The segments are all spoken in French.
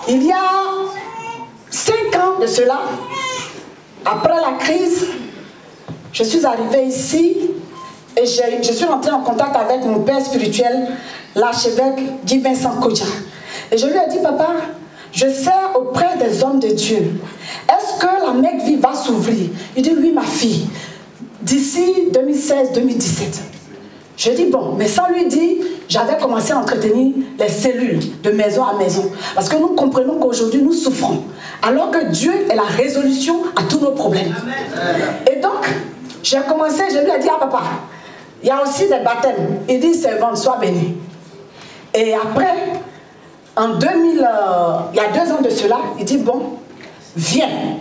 il y a 5 ans de cela, après la crise, je suis arrivée ici et je suis rentrée en contact avec mon père spirituel, l'archevêque Guy Vincent Kodja. Et je lui ai dit, papa, je sers auprès des hommes de Dieu. Est-ce que la Mecque-Vie va s'ouvrir? Il dit, oui, ma fille, d'ici 2016-2017. Je dis, bon, mais sans lui dire, j'avais commencé à entretenir les cellules de maison à maison. Parce que nous comprenons qu'aujourd'hui, nous souffrons. Alors que Dieu est la résolution à tous nos problèmes. Et donc, j'ai commencé, je lui ai dit, ah papa, il y a aussi des baptêmes. Il dit, servante, sois bénie. Et après, en 2000, il y a 2 ans de cela, il dit, bon, viens.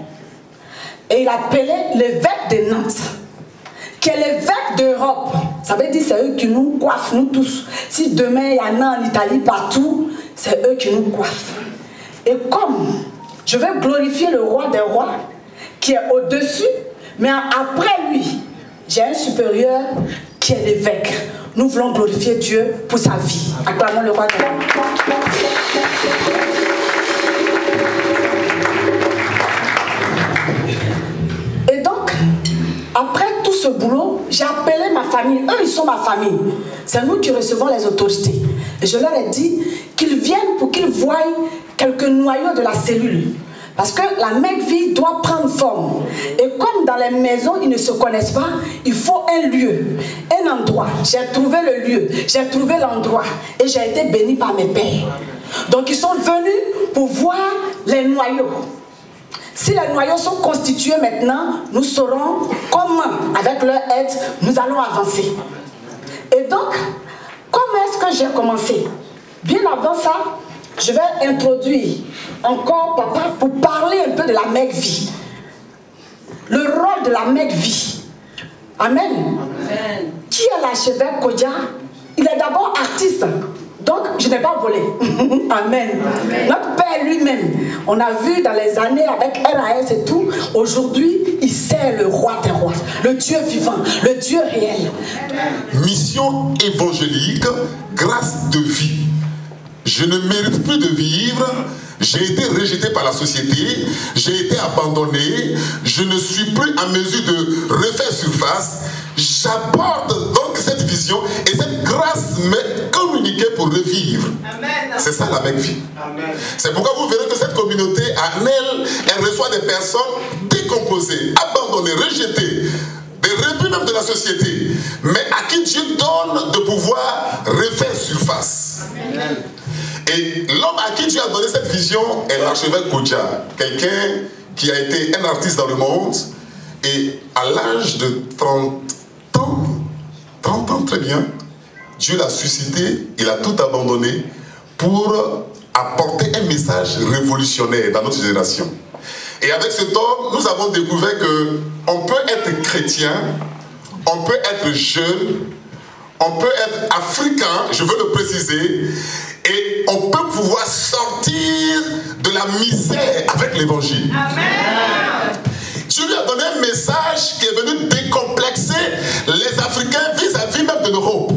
Et il appelait l'évêque de Nantes, qui est l'évêque d'Europe. Ça veut dire c'est eux qui nous coiffent, nous tous. Si demain il y en a en Italie, partout, c'est eux qui nous coiffent. Et comme je vais glorifier le roi des rois, qui est au-dessus, mais après lui, j'ai un supérieur qui est l'évêque. Nous voulons glorifier Dieu pour sa vie. Acclamons le roi des rois. Et donc, après tout ce boulot, j'ai appelé ma famille. Eux, ils sont ma famille. C'est nous qui recevons les autorités. Et je leur ai dit qu'ils viennent pour qu'ils voient quelques noyaux de la cellule. Parce que la Mecque-Vie doit prendre forme. Et comme dans les maisons, ils ne se connaissent pas, il faut un lieu, un endroit. J'ai trouvé le lieu, j'ai trouvé l'endroit. Et j'ai été bénie par mes pères. Donc ils sont venus pour voir les noyaux. Si les noyaux sont constitués maintenant, nous saurons comment, avec leur aide, nous allons avancer. Et donc, comment est-ce que j'ai commencé? Bien avant ça, je vais introduire encore papa pour parler un peu de la Mecque-Vie. Le rôle de la Mecque-Vie. Amen. Amen. Qui est l'archevêque Kodja? Il est d'abord artiste. Donc, je n'ai pas volé. Amen. Amen. Notre Père lui-même, on a vu dans les années avec RAS et tout, aujourd'hui, il sert le roi des rois, le Dieu vivant, le Dieu réel. Mission évangélique, grâce de vie. Je ne mérite plus de vivre, j'ai été rejeté par la société, j'ai été abandonné, je ne suis plus en mesure de refaire surface. J'apporte donc cette vision et cette grâce m'est communiquée pour revivre. C'est ça la Mecque-Vie. C'est pourquoi vous verrez que cette communauté, en elle, elle reçoit des personnes décomposées, abandonnées, rejetées, des rebuts même de la société, mais à qui Dieu donne de pouvoir refaire surface. Amen. Et l'homme à qui Dieu a donné cette vision est l'archevêque Kodja, quelqu'un qui a été un artiste dans le monde, et à l'âge de 30 ans très bien, Dieu l'a suscité, il a tout abandonné pour apporter un message révolutionnaire dans notre génération. Et avec cet homme, nous avons découvert qu'on peut être chrétien, on peut être jeune, on peut être africain, je veux le préciser, et on peut pouvoir sortir de la misère avec l'évangile. Amen. Dieu lui a donné un message qui est venu décomplexer les Africains vis-à-vis même de l'Europe.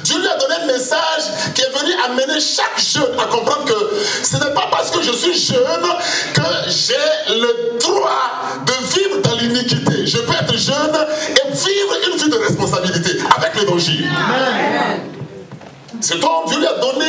Dieu lui a donné un message qui est venu amener chaque jeune à comprendre que ce n'est pas parce que je suis jeune que j'ai le droit de vivre dans l'iniquité. Je peux être jeune et vivre une vie de responsabilité avec l'évangile. Amen. Cet homme, Dieu lui a donné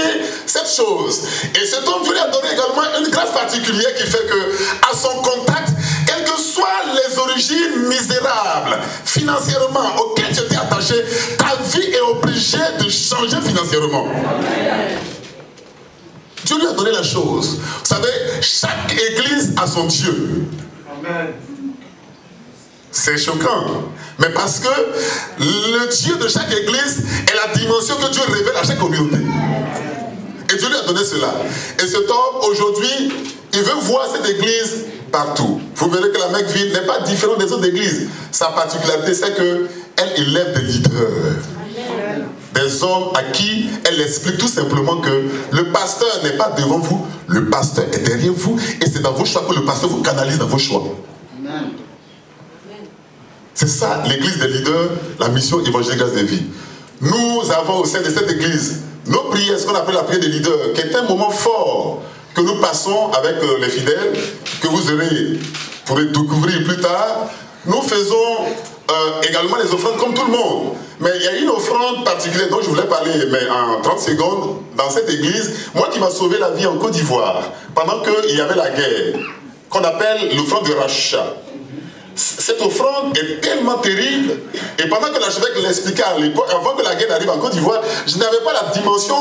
cette chose. Et cet homme, Dieu lui a donné également une grâce particulière qui fait que, à son contact, quelles que soient les origines misérables, financièrement, auxquelles tu étais attaché, ta vie est obligée de changer financièrement. Dieu lui a donné la chose. Vous savez, chaque église a son Dieu. Amen. C'est choquant. Mais parce que le Dieu de chaque église est la dimension que Dieu révèle à chaque communauté. Et Dieu lui a donné cela. Et cet homme, aujourd'hui, il veut voir cette église partout. Vous verrez que la Mecque-Vie n'est pas différente des autres églises. Sa particularité, c'est qu'elle élève des leaders. Des hommes à qui elle explique tout simplement que le pasteur n'est pas devant vous, le pasteur est derrière vous, et c'est dans vos choix que le pasteur vous canalise dans vos choix. Amen. C'est ça l'église des leaders, la mission évangélique grâce des vies. Nous avons au sein de cette église nos prières, ce qu'on appelle la prière des leaders, qui est un moment fort que nous passons avec les fidèles, que vous pourrez découvrir plus tard. Nous faisons également les offrandes comme tout le monde. Mais il y a une offrande particulière dont je voulais parler, mais en 30 secondes, dans cette église, moi qui m'a sauvé la vie en Côte d'Ivoire, pendant qu'il y avait la guerre, qu'on appelle l'offrande de rachat. Cette offrande est tellement terrible, et pendant que l'archevêque l'expliquait à l'époque, avant que la guerre arrive en Côte d'Ivoire, je n'avais pas la dimension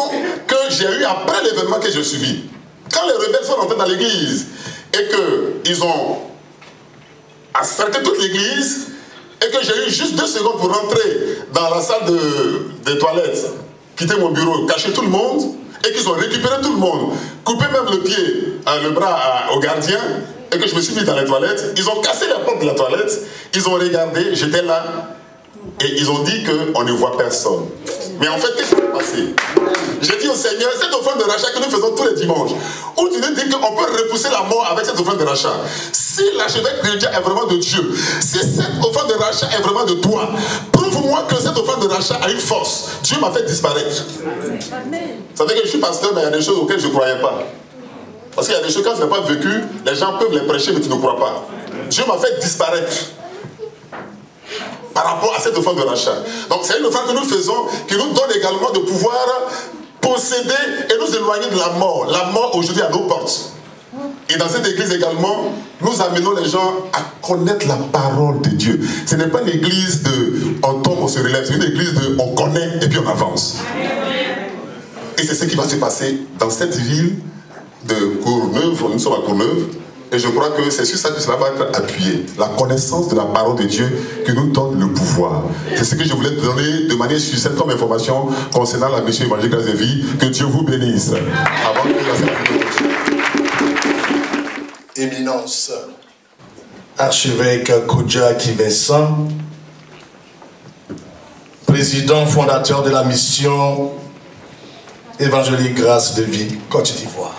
que j'ai eue après l'événement que j'ai subi. Quand les rebelles sont rentrés dans l'église, et qu'ils ont assassiné toute l'église, et que j'ai eu juste 2 secondes pour rentrer dans la salle des toilettes, quitter mon bureau, cacher tout le monde, et qu'ils ont récupéré tout le monde, coupé même le bras au gardien, et que je me suis mis dans les toilettes, ils ont cassé la porte de la toilette, ils ont regardé, j'étais là, et ils ont dit qu'on ne voit personne. Mais en fait, qu'est-ce qui s'est passé? J'ai dit au Seigneur, cette offrande de rachat que nous faisons tous les dimanches, où tu nous dis qu'on peut repousser la mort avec cette offrande de rachat. Si l'archevêque chrétien est vraiment de Dieu, si cette offrande de rachat est vraiment de toi, prouve-moi que cette offrande de rachat a une force. Dieu m'a fait disparaître. Ça veut dire que je suis pasteur, mais il y a des choses auxquelles je ne croyais pas. Parce qu'il y a des choses, quand tu n'as pas vécu, les gens peuvent les prêcher, mais tu ne crois pas. Dieu m'a fait disparaître par rapport à cette offrande de rachat. Donc c'est une offrande que nous faisons, qui nous donne également de pouvoir posséder et nous éloigner de la mort. La mort aujourd'hui à nos portes. Et dans cette église également, nous amenons les gens à connaître la parole de Dieu. Ce n'est pas une église de on tombe, on se relève, c'est une église de on connaît et puis on avance. Et c'est ce qui va se passer dans cette ville de Courneuve. Nous sommes à Courneuve. Et je crois que c'est sur ça que cela va être appuyé. La connaissance de la parole de Dieu qui nous donne le pouvoir. C'est ce que je voulais te donner de manière succincte comme information concernant la mission évangélique Grâce de Vie. Que Dieu vous bénisse. Avant que Éminence, archevêque Kodjaki Vincent, président fondateur de la mission évangélique Grâce de Vie Côte d'Ivoire.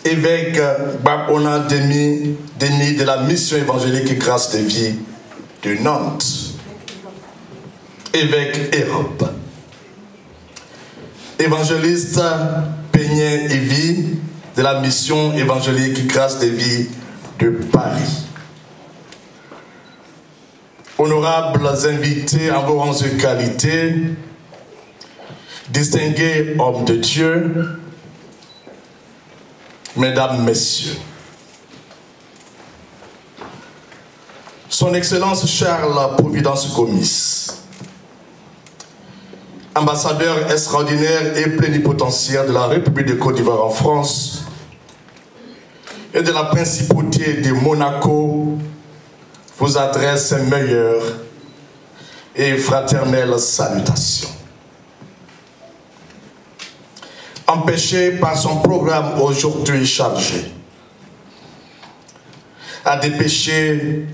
Évêque Babona Denis de la mission évangélique Grâce de Vie de Nantes. Évêque Europe. Évangéliste Peignet Evie de la mission évangélique Grâce de Vie de Paris. Honorables invités en vos rangs de qualité, distingués hommes de Dieu, Mesdames, Messieurs, Son Excellence Charles Providence Gomis, ambassadeur extraordinaire et plénipotentiaire de la République de Côte d'Ivoire en France et de la Principauté de Monaco, vous adresse ses meilleures et fraternelles salutations. Empêché par son programme aujourd'hui chargé, a dépêché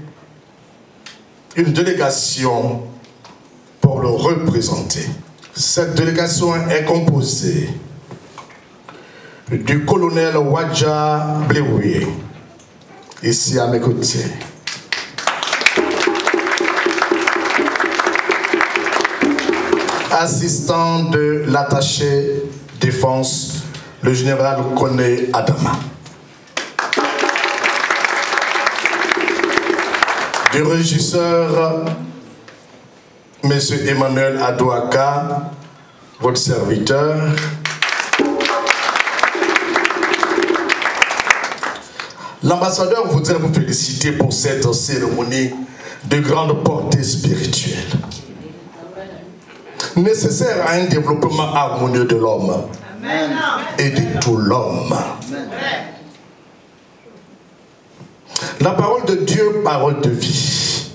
une délégation pour le représenter. Cette délégation est composée du colonel Wadja Bleouye, ici à mes côtés. Assistant de l'attaché défense, le général Koné Adama. Du régisseur, M. Emmanuel Adouaka, votre serviteur. L'ambassadeur voudrait vous féliciter pour cette cérémonie de grande portée spirituelle, nécessaire à un développement harmonieux de l'homme et de tout l'homme. La parole de Dieu, parole de vie,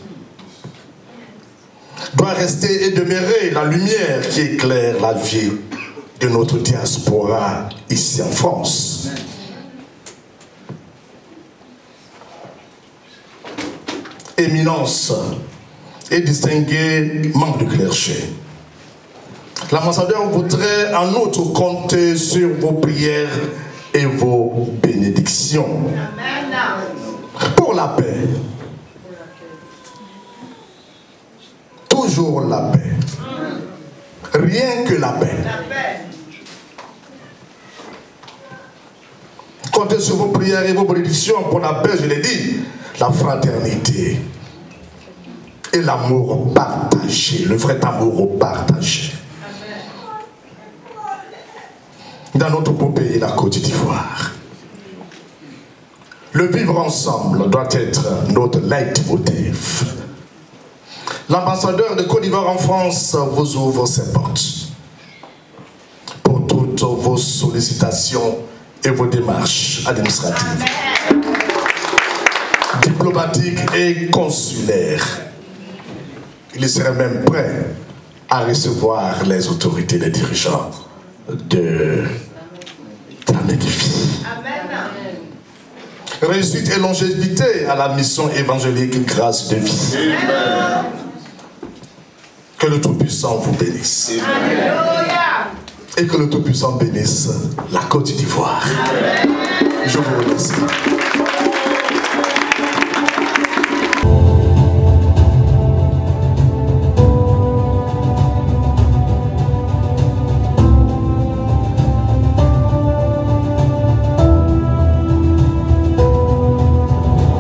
doit rester et demeurer la lumière qui éclaire la vie de notre diaspora ici en France. Éminence et distingués membres du clergé, l'ambassadeur voudrait en outre compter sur vos prières et vos bénédictions. Pour la paix. Toujours la paix. rien que la paix. Comptez sur vos prières et vos bénédictions pour la paix, je l'ai dit, la fraternité et l'amour partagé, le vrai amour partagé. Dans notre beau pays, la Côte d'Ivoire, le vivre ensemble doit être notre leitmotiv. L'ambassadeur de Côte d'Ivoire en France vous ouvre ses portes pour toutes vos sollicitations et vos démarches administratives, diplomatiques et consulaires. Il serait même prêt à recevoir les autorités, les dirigeants de la Médifie. Réussite et longévité à la mission évangélique grâce de vie. Amen. Que le Tout-Puissant vous bénisse. Amen. Et que le Tout-Puissant bénisse la Côte d'Ivoire. Je vous remercie.